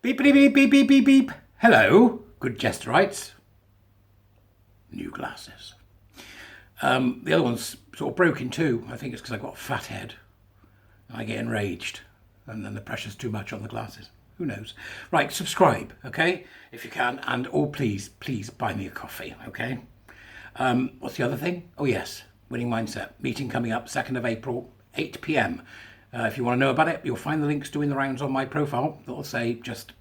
Beep, beep, beep, beep, beep, beep, beep. Hello, good Jesterites. New glasses. The other one's sort of broke in two. I think it's because I've got a fat head. And I get enraged. And then the pressure's too much on the glasses. Who knows? Right, subscribe, okay? If you can. And please buy me a coffee, okay? What's the other thing? Oh, yes. Winning Mindset. Meeting coming up 2nd of April, 8 p.m. If you want to know about it, you'll find the links doing the rounds on my profile. That'll say just,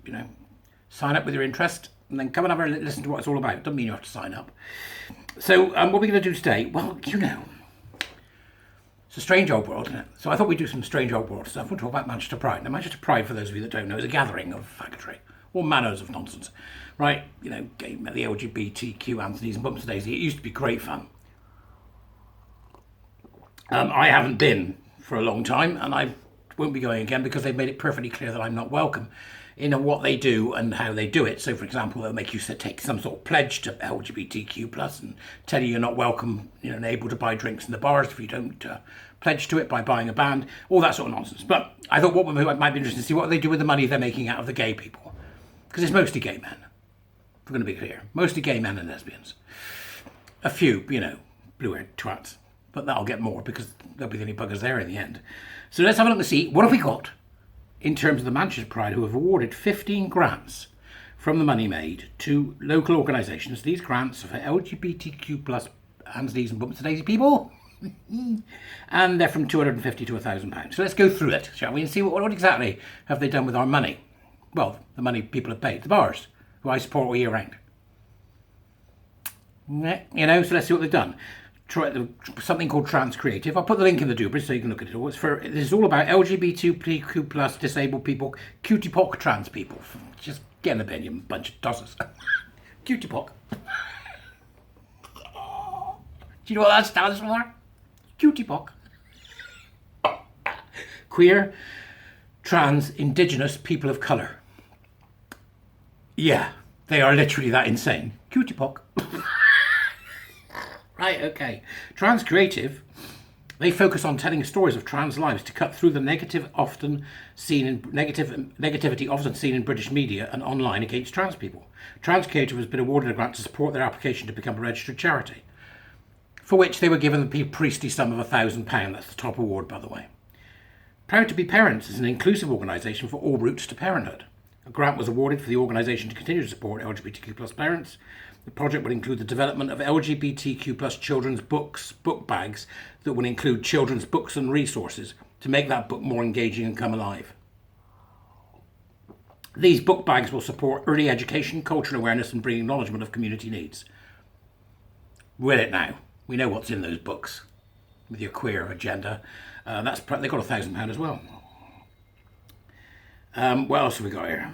sign up with your interest and then come and have a listen to what it's all about. Doesn't mean you have to sign up. So what are we going to do today? Well, it's a strange old world, isn't it? So I thought we'd do some strange old world stuff. We'll talk about Manchester Pride. Now, Manchester Pride, for those of you that don't know, is a gathering of faggotry. All manners of nonsense. Right? The LGBTQ anthonies and bumps and daisies. It used to be great fun. I haven't been for a long time, and I won't be going again because they've made it perfectly clear that I'm not welcome in what they do and how they do it. So, for example, they'll make you take some sort of pledge to LGBTQ plus and tell you you're not welcome, and able to buy drinks in the bars if you don't pledge to it by buying a band, all that sort of nonsense. But I thought what might be interesting to see what they do with the money they're making out of the gay people, because it's mostly gay men. If we're going to be clear, mostly gay men and lesbians. A few, blue-haired twats. But that'll get more because they'll be the only buggers there in the end. So let's have a look and see what have we got in terms of the Manchester Pride, who have awarded 15 grants from the money made to local organisations. These grants are for LGBTQ plus anthonies and bumps and daisy people. And they're from £250 to £1,000. So let's go through it, shall we, and see what exactly have they done with our money. Well, the money people have paid. The bars, who I support all year round. So let's see what they've done. Something called Trans Creative. I'll put the link in the doobry so you can look at it all. This is all about LGBTQ plus disabled people, cutie pock trans people. Just get in the bin, you bunch of tossers. Cutie pock. Do you know what that stands for? Cutie pock. Queer, trans, indigenous people of colour. Yeah, they are literally that insane. Cutie pock. Right, okay. Trans Creative, they focus on telling stories of trans lives to cut through the negativity often seen in British media and online against trans people. Trans Creative has been awarded a grant to support their application to become a registered charity, for which they were given the priestly sum of £1,000. That's the top award, by the way. Proud to Be Parents is an inclusive organisation for all routes to parenthood. A grant was awarded for the organisation to continue to support LGBTQ plus parents. The project will include the development of LGBTQ plus children's book bags that will include children's books and resources to make that book more engaging and come alive. These book bags will support early education, cultural awareness and bring acknowledgement of community needs. Will it now? We know what's in those books with your queer agenda. They've got £1,000 as well. What else have we got here?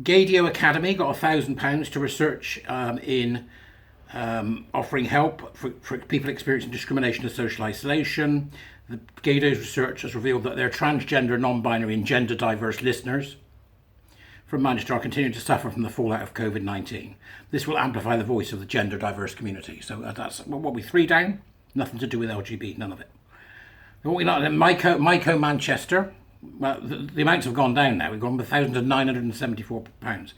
Gaydio Academy got £1,000 to research in offering help for people experiencing discrimination and social isolation. The Gaydio's research has revealed that their transgender, non-binary and gender diverse listeners from Manchester are continuing to suffer from the fallout of COVID-19. This will amplify the voice of the gender diverse community. So that's what we 3 down. Nothing to do with LGBT, none of it. What we not Myco Manchester. Well, the amounts have gone down now. We've gone from £1,000 to £974.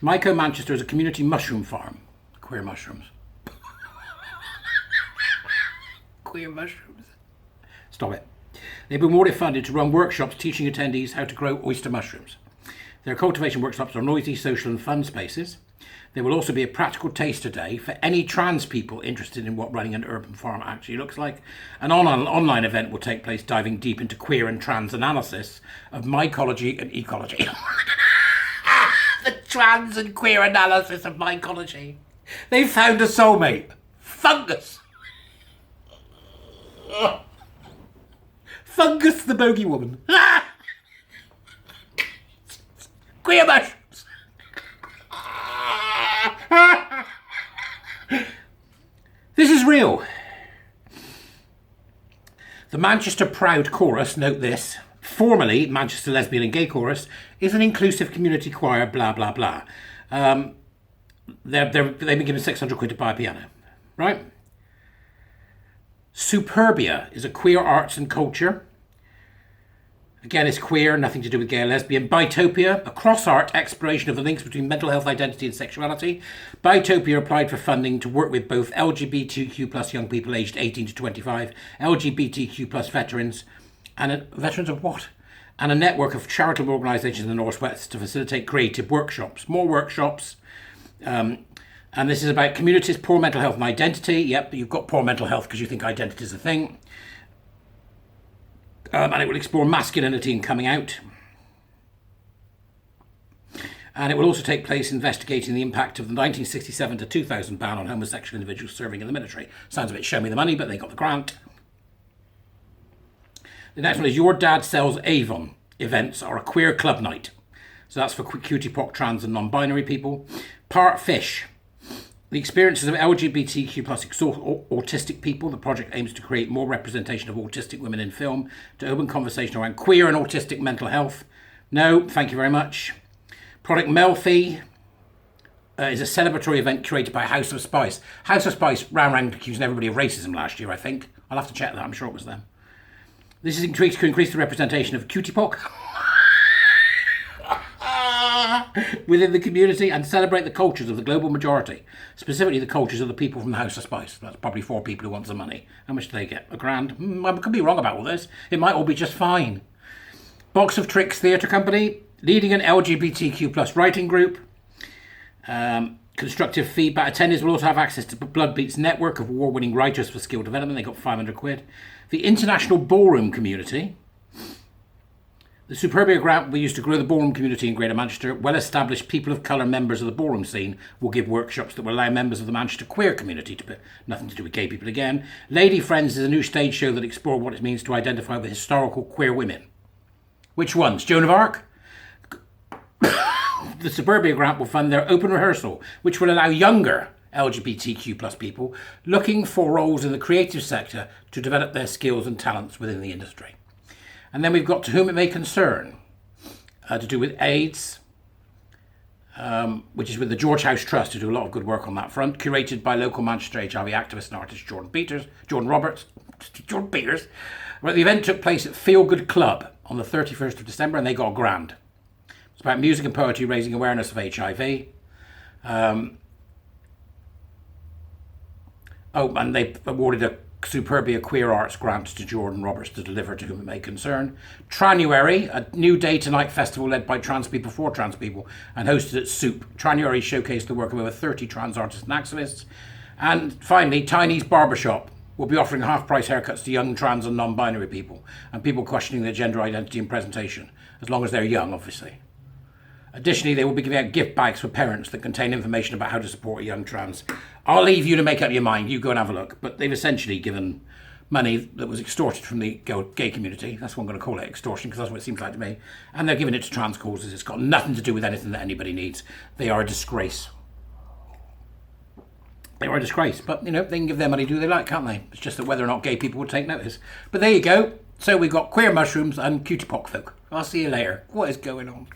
Myco Manchester is a community mushroom farm. Queer mushrooms. Queer mushrooms. Stop it. They've been awarded funded to run workshops teaching attendees how to grow oyster mushrooms. Their cultivation workshops are noisy, social and fun spaces. There will also be a practical taster day for any trans people interested in what running an urban farm actually looks like. An online event will take place diving deep into queer and trans analysis of mycology and ecology. The trans and queer analysis of mycology. They found a soulmate. Fungus. Fungus the bogey woman. Queer mushrooms. This is real. The Manchester Proud Chorus, note this, formerly Manchester Lesbian and Gay Chorus, is an inclusive community choir, blah, blah, blah. They've been given £600 to buy a piano, right? Superbia is a queer arts and culture Again, it's queer, nothing to do with gay or lesbian. Bitopia, a cross-art exploration of the links between mental health, identity and sexuality. Bitopia applied for funding to work with both LGBTQ plus young people aged 18 to 25, LGBTQ plus veterans, and veterans of what? And a network of charitable organisations in the Northwest to facilitate creative workshops. More workshops. And this is about communities, poor mental health and identity. Yep, you've got poor mental health because you think identity is a thing. And it will explore masculinity and coming out. And it will also take place investigating the impact of the 1967 to 2000 ban on homosexual individuals serving in the military. Sounds a bit show me the money, but they got the grant. The next one is Your Dad Sells Avon. Events are a queer club night. So that's for cutie pock, trans and non-binary people. Part Fish. The experiences of LGBTQ plus autistic people. The project aims to create more representation of autistic women in film, to open conversation around queer and autistic mental health. No, thank you very much. Product Melfi is a celebratory event curated by House of Spice. House of Spice ran around accusing everybody of racism last year, I think. I'll have to check that, I'm sure it was them. This is to increase the representation of cutie pock within the community and celebrate the cultures of the global majority, specifically the cultures of the people from the House of Spice. That's probably 4 people who want some money. How much do they get? £1,000? I could be wrong about all this. It might all be just fine. Box of Tricks Theatre Company, leading an LGBTQ plus writing group. Constructive feedback. Attendees will also have access to Bloodbeat's network of award-winning writers for skill development. They got £500. The International Ballroom Community. The Superbia grant will be used to grow the ballroom community in Greater Manchester. Well-established people of colour members of the ballroom scene will give workshops that will allow members of the Manchester queer community to put nothing to do with gay people again. Lady Friends is a new stage show that explores what it means to identify with historical queer women. Which ones? Joan of Arc? The Superbia grant will fund their open rehearsal, which will allow younger LGBTQ plus people looking for roles in the creative sector to develop their skills and talents within the industry. And then we've got To Whom It May Concern, to do with AIDS, which is with the George House Trust, who do a lot of good work on that front, curated by local Manchester HIV activist and artist Jordan Peters. Well, the event took place at Feel Good Club on the 31st of December, and they got a grand. It's about music and poetry raising awareness of HIV. And they awarded a Superbia Queer Arts grant to Jordan Roberts to deliver To Whom It May Concern. Tranuary, a new day to night festival led by trans people for trans people and hosted at Soup. Tranuary showcased the work of over 30 trans artists and activists. And finally, Tiny's Barbershop will be offering half-price haircuts to young trans and non-binary people and people questioning their gender identity and presentation, as long as they're young, obviously. Additionally, they will be giving out gift bags for parents that contain information about how to support a young trans. I'll leave you to make up your mind. You go and have a look. But they've essentially given money that was extorted from the gay community. That's what I'm going to call it, extortion, because that's what it seems like to me. And they're giving it to trans causes. It's got nothing to do with anything that anybody needs. They are a disgrace. They are a disgrace. But, they can give their money do they like, can't they? It's just that whether or not gay people would take notice. But there you go. So we've got queer mushrooms and cutie pock folk. I'll see you later. What is going on?